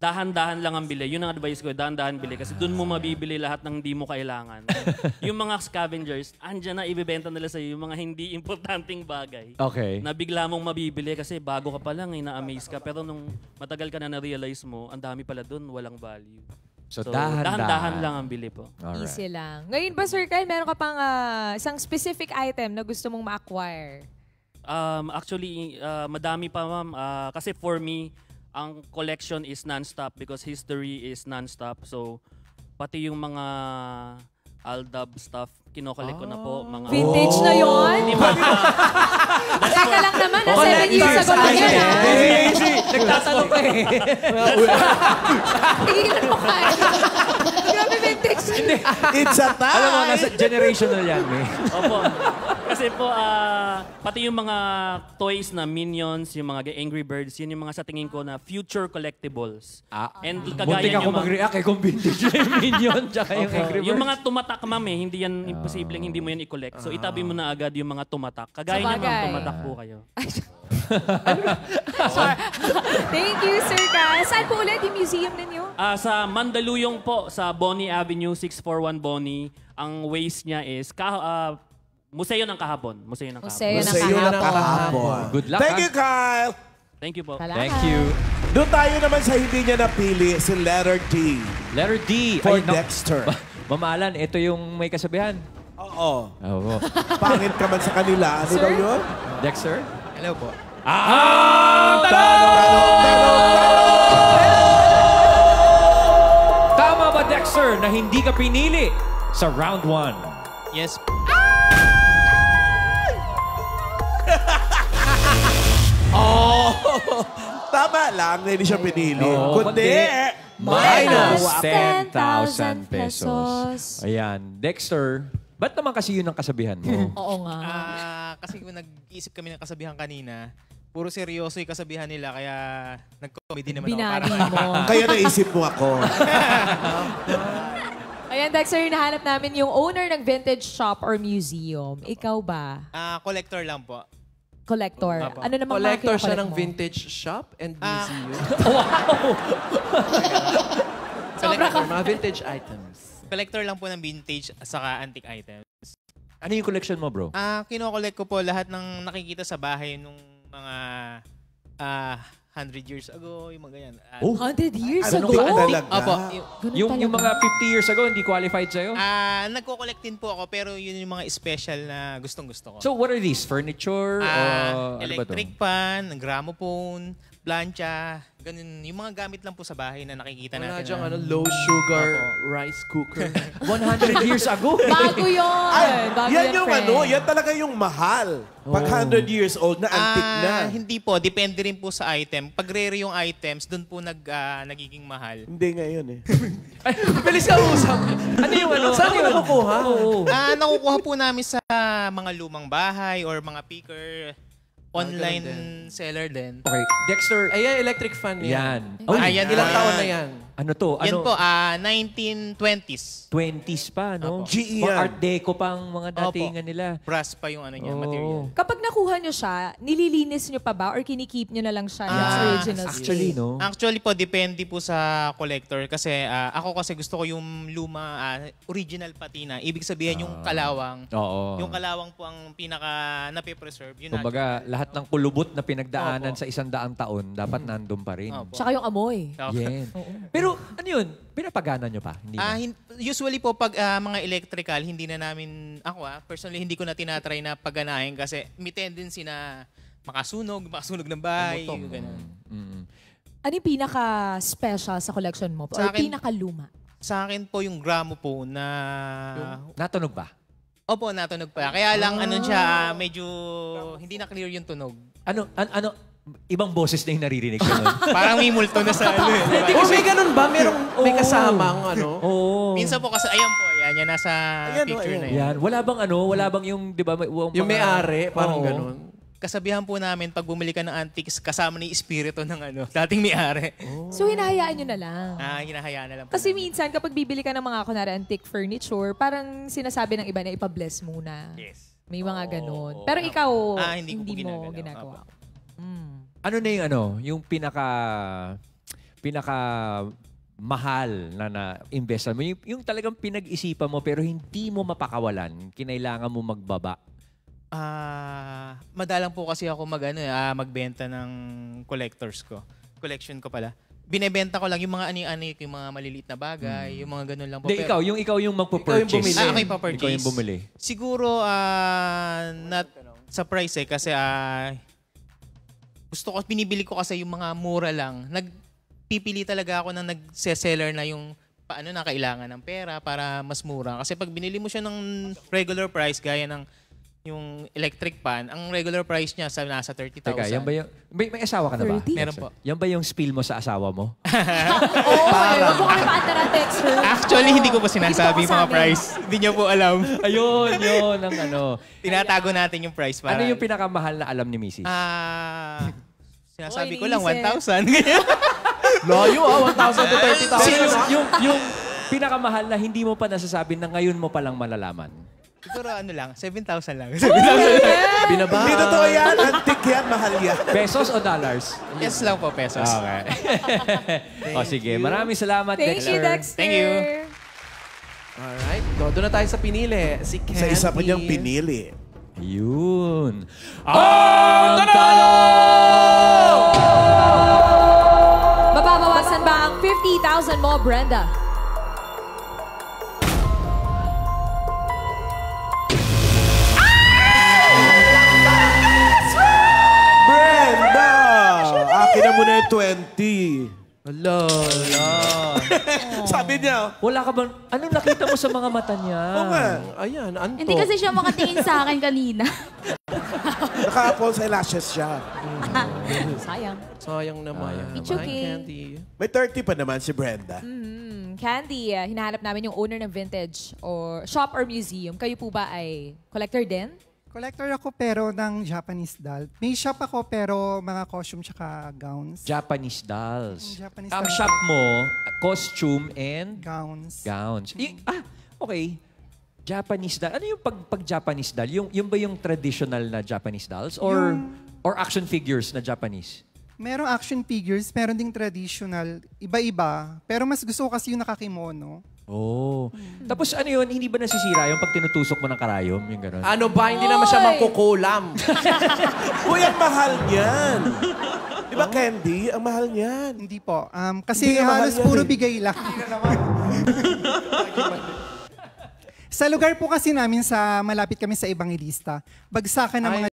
dahan-dahan lang ang bili. Yun ang advice ko, dahan-dahan bili. Kasi doon mo mabibili lahat ng hindi mo kailangan. Yung mga scavengers, andyan na ibibenta nila sa'yo yung mga hindi importanteng bagay. Okay. Na bigla mong mabibili kasi bago ka pa lang, na-amaze ka. Pero nung matagal ka na-realize mo, ang dami pala doon, walang value. So, dahan-dahan lang ang bili po. Alright. Easy lang. Ngayon ba, Sir Kyle, meron ka pang isang specific item na gusto mong ma-acquire? Actually, madami pa, ma'am. Kasi for me, ang collection is non-stop because history is non-stop. So, pati yung mga Aldab stuff, kinokollect ko na po. Mga Vintage na yun? Hindi ba? Teka lang naman, na 7 years ago na yan, ha? Easy! Nagtatanong pa eh. Tigilan mo kayo. Grabe, vintage. It's a time! Alam mo, nasa generational yan, eh. Opo. Kasi po, pati yung mga toys na Minions, yung mga Angry Birds, yun yung mga sa tingin ko na future collectibles. And kagaya Muntik ako mag-react eh kung vintage na yung Minion tsaka yung Angry Birds. Yung mga tumatak, ma'am, eh, hindi yan imposibleng hindi mo yan i-collect. So itabi mo na agad yung mga tumatak. Kagaya niya, ma'am, tumatak po kayo. Thank you, Sir Kyle. Saan po ulit yung museum ninyo? Sa Mandaluyong po, sa Bonnie Avenue, 641 Bonnie. Ang waste niya is Museo ng Kahapon. Museo ng Kahapon. Museo ng Kahapon. Good luck, Thank you, Kyle! Thank you po. Salamat. Thank you. Doon tayo naman sa hindi niya napili, si letter D. Letter D. For Ay, Dexter. Mamalan, ito yung may kasabihan. Oo. Oo. Pangit ka man sa kanila. Ano Sir? daw yun? Dexter? Hello po. Tama ba, Dexter, na hindi ka pinili sa round 1? Yes. Tama lang na hindi siya pinili. Oo, Kundi, minus Minus 10,000 10,000 pesos. Ayan. Dexter, ba't naman kasi yun ang kasabihan mo? Oo nga. Kasi kung nag-iisip kami ng kasabihan kanina, puro seryoso yung kasabihan nila, kaya nag-comedy naman ako. Binagi mo. kaya naisip mo ako. Ayan, Dexter, hinahanap namin yung owner ng vintage shop or museum. Ikaw ba? Collector lang po. Collector. Apo. Ano namang Collector mga siya ng mo? vintage shop and museum. Sobra ka. Mga vintage items. Collector lang po ng vintage at saka antique items. Ano yung collection mo, bro? Kino-collect ko po lahat ng nakikita sa bahay nung mga 100 years ago, yung mga ganyan. 100 years Ano ago? ka talaga? Opo. Yung mga 50 years ago, hindi qualified sa'yo? Nagko-collect din po ako, pero yun yung mga special na gustong-gusto ko. So, what are these? Furniture? Ano ba to? Electric pan, gramophone, plancha, ganun. Yung mga gamit lang po sa bahay na nakikita Wala natin. dyang low sugar rice cooker. 100 years ago? Bago yun. Bago Yan yung friend. yan talaga yung mahal. Pag 100 years old na, antique na. Hindi po, depende rin po sa item. Pag rare yung items, doon po nagiging mahal. Hindi ngayon eh. Ay, bilis ka usap. Ano yung ano? Saan mo nakukuha? Oo. Nakukuha po namin sa mga lumang bahay or mga picker. Online seller din. Okay, Dexter. Ayan, electric fan Yan. yan. Oh, Ayan, Ilang ah, taon na yan? Ano to? Yan Ano? po, 1920s. 20s pa, no? Opo. GE Mga yan. Art Deco pang mga datingan nila. Brass pa yung ano niya, Oo. material. Kapag nakuha nyo siya, nililinis nyo pa ba or kinikip nyo na lang siya in its original Actually, state? no? Actually po, depende po sa collector. Kasi ako kasi gusto ko yung luma, original patina. Ibig sabihin yung kalawang. Oo. Yung kalawang po ang pinaka napipreserve. Yun Kumbaga, lahat ng kulubot na pinagdaanan Opo. sa 100 taon, dapat nandun pa rin. Opo. Tsaka yung amoy. Yan. Pero ano yun? Pinapagana nyo pa? Hindi na? Usually po pag mga electrical, hindi na namin, ako personally hindi ko na tinatry na pagganahin kasi may tendency na makasunog ng bahay. Yung ganun. Ano yung pinaka-special sa collection mo? Sa Or akin- pinaka-luma? Sa akin po yung gramophone na... Natunog ba? Opo, natunog pa. Kaya lang ano siya, medyo hindi na clear yung tunog. Ano? Ibang boses na yung naririnig ko nun. Parang may multo na sa ano eh. Hindi, kasi may ganun ba? May kasamang Oo. Minsan po kasi, ayan po, yan nasa Ayan, picture na yan. Yan. Wala bang yung, di ba? Yung may-ari, parang Oo. ganun. Kasabihan po namin, pag bumili ka ng antiques, kasama na yung espiritu ng dating may-ari. So, hinahayaan nyo na lang. Hinahayaan na lang po Kasi namin. minsan, kapag bibili ka ng mga kunwari antique furniture, parang sinasabi ng iba na ipa-bless muna. Yes. May mga ganun. Pero ikaw, hindi ko po mo ginagawa. ginagawa. Ano na yung yung pinaka pinaka mahal na investment mo? Yung talagang pinag-isipan mo pero hindi mo mapakawalan, kinailangan mo magbaba. Madalang po kasi ako magbenta ng collection ko pala. Binebenta ko lang yung mga ani-ani, yung mga maliliit na bagay, yung mga ganun lang po. Hindi, ikaw yung magpo-purchase. Ikaw yung bumili. Okay, pa-purchase. Ikaw yung bumili. Siguro, not sa price kasi binibili ko kasi yung mga mura lang. Nagpipili talaga ako ng nagse-seller na yung paano na kailangan ng pera para mas mura. Kasi pag binili mo siya ng regular price, gaya ng yung electric pan, ang regular price niya nasa 30,000. Teka, yan ba yung... May asawa ka na ba? 30? Meron po. Yan ba yung spill mo sa asawa mo? Oo, wag mo kami paantara, Dexter. Actually, hindi ko pa sinasabi Hindi yung ko mga masabi. price. Hindi niyo po alam. Ayun, ang ano. Tinatago natin yung price para... Ano yung pinakamahal na alam ni Mrs.? Sinasabi Oy, ko lang, iniisip. 1,000. Layo 1,000 to 30,000. yung pinakamahal na hindi mo pa nasasabi na ngayon mo palang malalaman. Siguro lang, 7,000 lang. Binaba. Hindi totoo yan. Antique yan. Mahal yan. Pesos o dollars? Yes lang po, pesos. Okay. O sige, maraming salamat, Thank you, Dexter. Thank you. Alright. Doon na tayo sa pinili. Si Candy. Sa isa pa niyang pinili. Yun. Ang Mababawasan ba ang 50,000 mo, Brenda? Brenda! Akin na muna yung 20. Hello. Sabi niya, Wala ka bang... Anong nakita mo sa mga mata niya? oo nga. Ayan, anto. Hindi kasi siya makatingin sa akin kanina. Naka-false eyelashes siya. Sayang. Sayang naman. It's Hi, okay. Candy. May 30 pa naman si Brenda. Candy, hinahanap namin yung owner ng vintage or shop or museum. Kayo po ba ay collector din? Collector ako pero ng Japanese doll. May shop ako pero mga costume tsaka gowns. Japanese dolls. Japanese Ang dolls. shop mo, costume and Gowns. gowns. Okay. Japanese doll. Ano yung pag Japanese doll? Yung ba yung traditional na Japanese dolls? Or action figures na Japanese? Merong action figures, meron ding traditional. Iba-iba. Pero mas gusto ko kasi yung nakakimono. Oh. Tapos ano yun, hindi ba nasisira yung pag tinutusok mo ng karayom? Yung gano'n? Ano ba? Hindi naman siya Oy! mangkukulam. Uy, ang mahal niyan. Di ba, Candy? Ang mahal niyan. Hindi po. Kasi Hindi na mahal halos yan puro eh. bigay lang. Sa lugar po kasi namin malapit kami sa Evangelista, bagsakan ng mga